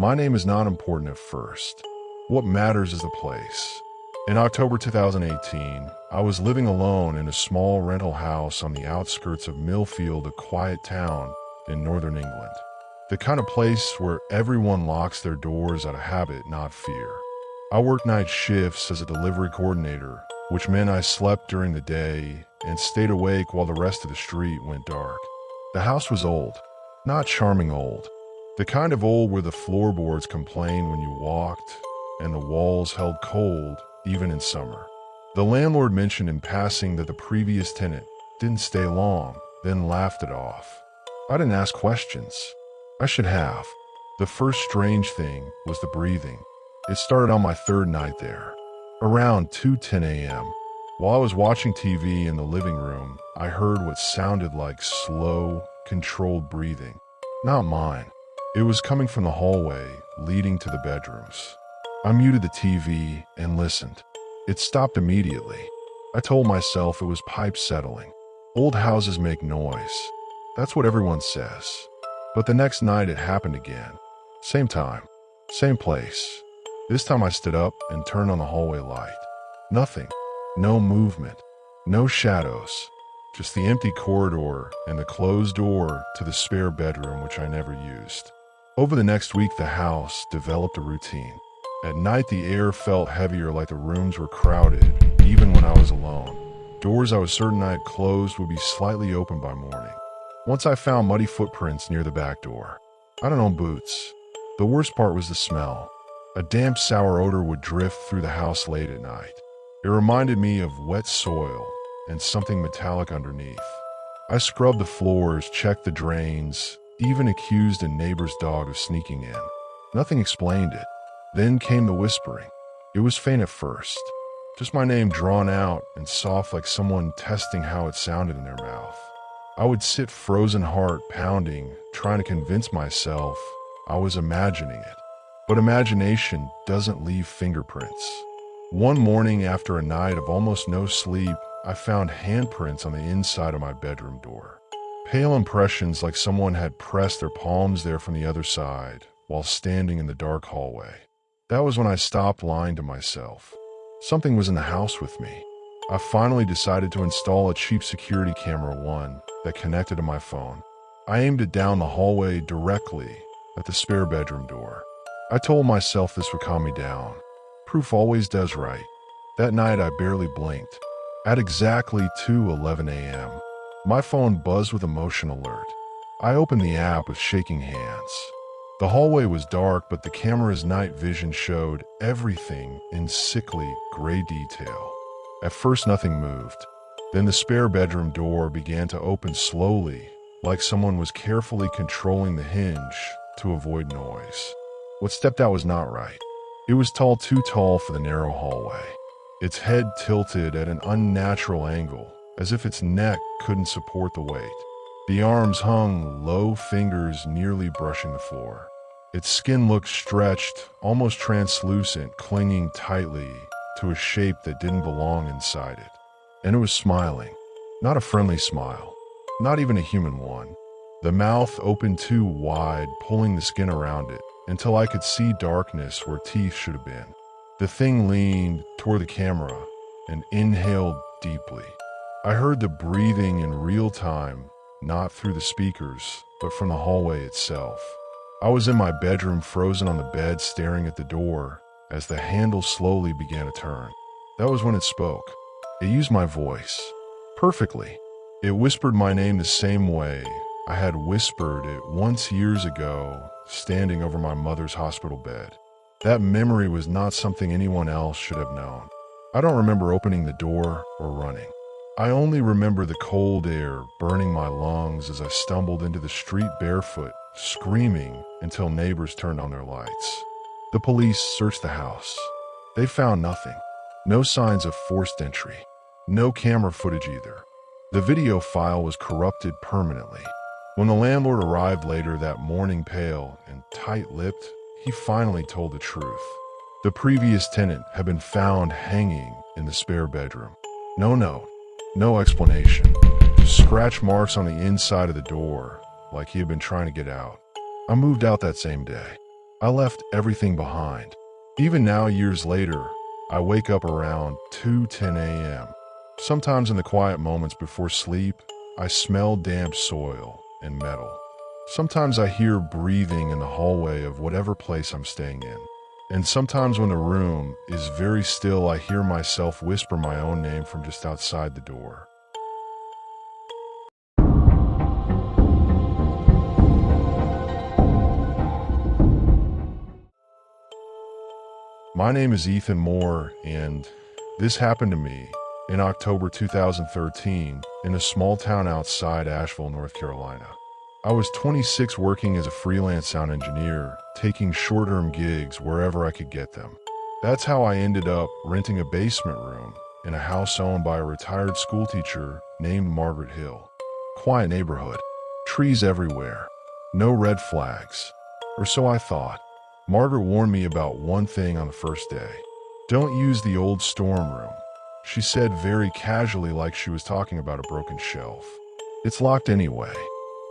My name is not important at first. What matters is the place. In October 2018, I was living alone in a small rental house on the outskirts of Millfield, a quiet town in northern England. The kind of place where everyone locks their doors out of habit, not fear. I worked night shifts as a delivery coordinator, which meant I slept during the day and stayed awake while the rest of the street went dark. The house was old, not charming old. The kind of old where the floorboards complained when you walked and the walls held cold even in summer. The landlord mentioned in passing that the previous tenant didn't stay long, then laughed it off. I didn't ask questions. I should have. The first strange thing was the breathing. It started on my third night there, around 2:10 a.m. While I was watching TV in the living room, I heard what sounded like slow, controlled breathing. Not mine. It was coming from the hallway leading to the bedrooms. I muted the TV and listened. It stopped immediately. I told myself it was pipe settling. Old houses make noise. That's what everyone says. But the next night it happened again. Same time, same place. This time I stood up and turned on the hallway light. Nothing. No movement. No shadows. Just the empty corridor and the closed door to the spare bedroom, which I never used. Over the next week, the house developed a routine. At night, the air felt heavier, like the rooms were crowded, even when I was alone. Doors I was certain I had closed would be slightly open by morning. Once I found muddy footprints near the back door. I don't own boots. The worst part was the smell. A damp, sour odor would drift through the house late at night. It reminded me of wet soil and something metallic underneath. I scrubbed the floors, checked the drains, even accused a neighbor's dog of sneaking in. Nothing explained it. Then came the whispering. It was faint at first, just my name drawn out and soft, like someone testing how it sounded in their mouth. I would sit frozen heart pounding, trying to convince myself I was imagining it. But imagination doesn't leave fingerprints. One morning, after a night of almost no sleep, I found handprints on the inside of my bedroom door. Pale impressions, like someone had pressed their palms there from the other side while standing in the dark hallway. That was when I stopped lying to myself. Something was in the house with me. I finally decided to install a cheap security camera, one that connected to my phone. I aimed it down the hallway directly at the spare bedroom door. I told myself this would calm me down. Proof always does right. That night I barely blinked. At exactly 2:11 a.m., my phone buzzed with a motion alert. I opened the app with shaking hands. The hallway was dark, but the camera's night vision showed everything in sickly gray detail. At first nothing moved. Then the spare bedroom door began to open slowly, like someone was carefully controlling the hinge to avoid noise. What stepped out was not right. It was tall, too tall for the narrow hallway. Its head tilted at an unnatural angle, as if its neck couldn't support the weight. The arms hung low, fingers nearly brushing the floor. Its skin looked stretched, almost translucent, clinging tightly to a shape that didn't belong inside it. And it was smiling. Not a friendly smile. Not even a human one. The mouth opened too wide, pulling the skin around it, until I could see darkness where teeth should have been. The thing leaned toward the camera and inhaled deeply. I heard the breathing in real time, not through the speakers, but from the hallway itself. I was in my bedroom, frozen on the bed, staring at the door as the handle slowly began to turn. That was when it spoke. It used my voice perfectly. It whispered my name the same way I had whispered it once years ago, standing over my mother's hospital bed. That memory was not something anyone else should have known. I don't remember opening the door or running. I only remember the cold air burning my lungs as I stumbled into the street barefoot, screaming until neighbors turned on their lights. The police searched the house. They found nothing. No signs of forced entry. No camera footage either. The video file was corrupted permanently. When the landlord arrived later that morning, pale and tight-lipped, he finally told the truth. The previous tenant had been found hanging in the spare bedroom. No note, no explanation. Just scratch marks on the inside of the door, like he had been trying to get out. I moved out that same day. I left everything behind. Even now, years later, I wake up around 2:10 a.m. Sometimes in the quiet moments before sleep, I smell damp soil and metal. Sometimes I hear breathing in the hallway of whatever place I'm staying in. And sometimes when the room is very still, I hear myself whisper my own name from just outside the door. My name is Ethan Moore, and this happened to me in October 2013 in a small town outside Asheville, North Carolina. I was 26, working as a freelance sound engineer, taking short-term gigs wherever I could get them. That's how I ended up renting a basement room in a house owned by a retired schoolteacher named Margaret Hill. Quiet neighborhood, trees everywhere, no red flags, or so I thought. Margaret warned me about one thing on the first day. Don't use the old storm room, she said very casually, like she was talking about a broken shelf. It's locked anyway.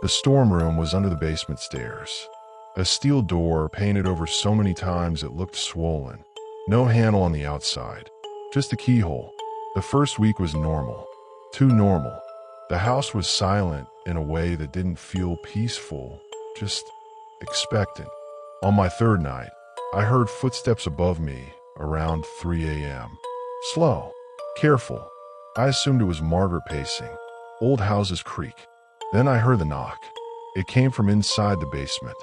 The storm room was under the basement stairs. A steel door painted over so many times it looked swollen. No handle on the outside, just a keyhole. The first week was normal. Too normal. The house was silent in a way that didn't feel peaceful, just expectant. On my third night, I heard footsteps above me around 3 a.m. Slow, careful. I assumed it was Margaret pacing. Old houses creak. Then I heard the knock. It came from inside the basement.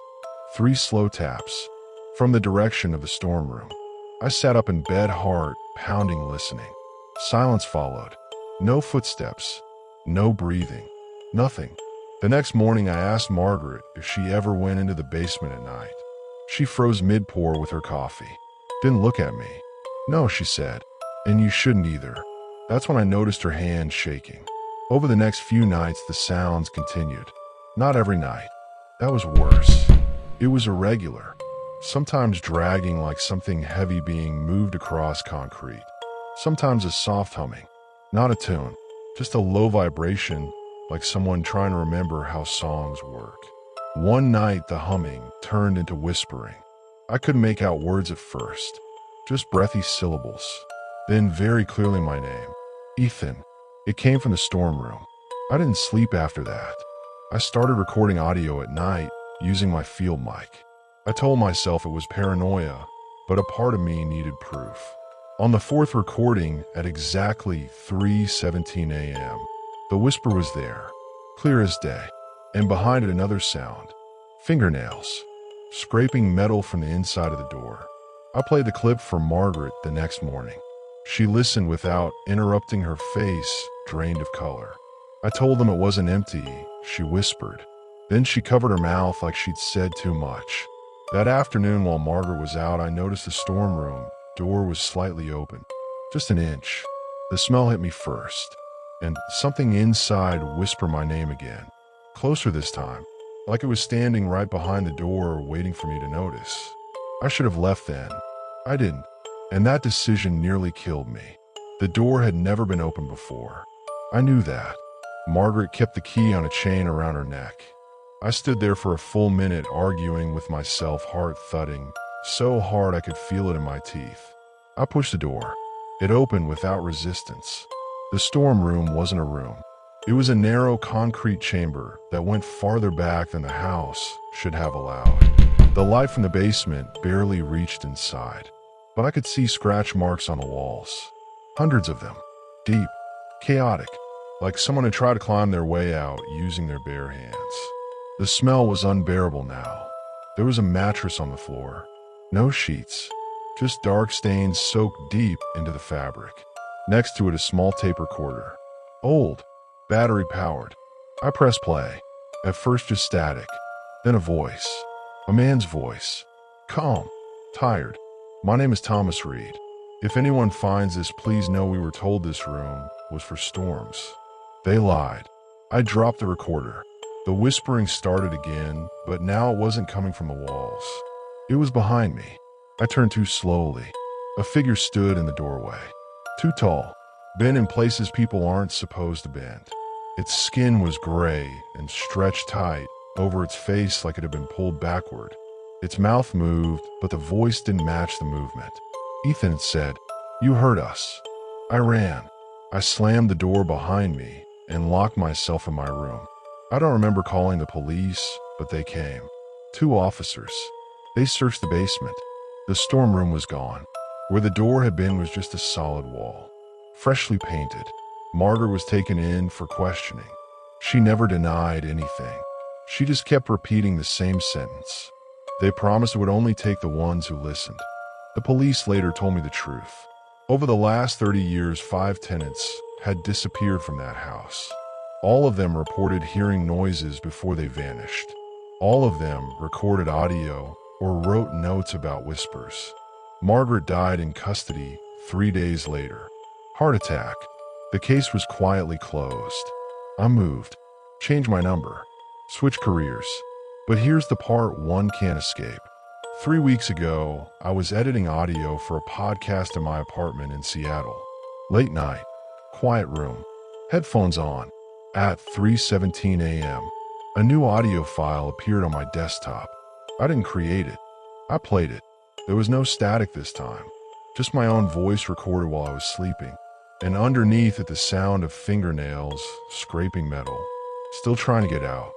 3 slow taps, from the direction of the storm room. I sat up in bed, heart pounding, listening. Silence followed. No footsteps, no breathing, nothing. The next morning I asked Margaret if she ever went into the basement at night. She froze mid-pour with her coffee. Didn't look at me. No, she said, and you shouldn't either. That's when I noticed her hand shaking. Over the next few nights, the sounds continued. Not every night. That was worse. It was irregular, sometimes dragging, like something heavy being moved across concrete. Sometimes a soft humming, not a tune, just a low vibration, like someone trying to remember how songs work. One night, the humming turned into whispering. I couldn't make out words at first, just breathy syllables. Then very clearly my name, Ethan. It came from the storm room. I didn't sleep after that. I started recording audio at night using my field mic. I told myself it was paranoia, but a part of me needed proof. On the 4th recording at exactly 3:17 a.m., the whisper was there, clear as day. And behind it, another sound. Fingernails, scraping metal from the inside of the door. I played the clip for Margaret the next morning. She listened without interrupting, her face drained of color. I told them it wasn't empty, she whispered. Then she covered her mouth like she'd said too much. That afternoon, while Margaret was out, I noticed the storm room door was slightly open, just an inch. The smell hit me first, and something inside whispered my name again. Closer this time, like it was standing right behind the door waiting for me to notice. I should have left then. I didn't, and that decision nearly killed me. The door had never been opened before. I knew that. Margaret kept the key on a chain around her neck. I stood there for a full minute arguing with myself, heart thudding so hard I could feel it in my teeth. I pushed the door. It opened without resistance. The storm room wasn't a room. It was a narrow concrete chamber that went farther back than the house should have allowed. The light from the basement barely reached inside, but I could see scratch marks on the walls. Hundreds of them. Deep. Chaotic. Like someone had tried to climb their way out using their bare hands. The smell was unbearable now. There was a mattress on the floor. No sheets. Just dark stains soaked deep into the fabric. Next to it, a small tape recorder. Old. Battery powered. I pressed play. At first just static. Then a voice. A man's voice. Calm. Tired. My name is Thomas Reed. If anyone finds this, please know we were told this room was for storms. They lied. I dropped the recorder. The whispering started again, but now it wasn't coming from the walls. It was behind me. I turned too slowly. A figure stood in the doorway. Too tall. Bent in places people aren't supposed to bend. Its skin was gray and stretched tight over its face like it had been pulled backward. Its mouth moved, but the voice didn't match the movement. Ethan said, "You heard us." I ran. I slammed the door behind me and locked myself in my room. I don't remember calling the police, but they came. 2 officers. They searched the basement. The storm room was gone. Where the door had been was just a solid wall, freshly painted. Margaret was taken in for questioning. She never denied anything. She just kept repeating the same sentence. They promised it would only take the ones who listened. The police later told me the truth. Over the last 30 years, 5 tenants had disappeared from that house. All of them reported hearing noises before they vanished. All of them recorded audio or wrote notes about whispers. Margaret died in custody 3 days later. Heart attack. The case was quietly closed. I moved, changed my number, switched careers. But here's the part one can't escape. 3 weeks ago, I was editing audio for a podcast in my apartment in Seattle. Late night, quiet room, headphones on. At 3:17 a.m., a new audio file appeared on my desktop. I didn't create it. I played it. There was no static this time, just my own voice recorded while I was sleeping. And underneath it, the sound of fingernails scraping metal, still trying to get out.